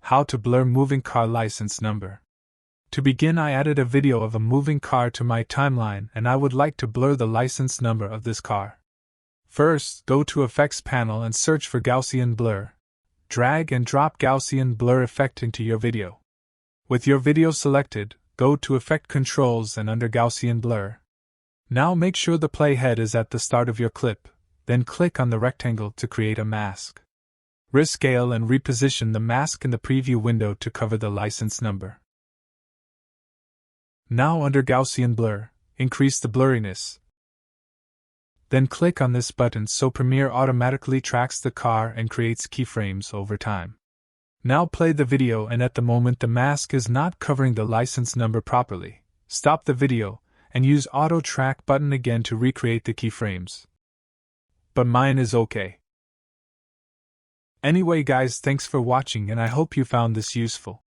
How to blur moving car license number. To begin, I added a video of a moving car to my timeline and I would like to blur the license number of this car. First, go to Effects panel and search for Gaussian blur. Drag and drop Gaussian blur effect into your video. With your video selected, go to Effect Controls and under Gaussian blur. Now make sure the playhead is at the start of your clip, then click on the rectangle to create a mask. Rescale and reposition the mask in the preview window to cover the license number. Now under Gaussian blur, increase the blurriness. Then click on this button so Premiere automatically tracks the car and creates keyframes over time. Now play the video and at the moment the mask is not covering the license number properly, stop the video and use Auto Track button again to recreate the keyframes. But mine is okay. Anyway guys, thanks for watching and I hope you found this useful.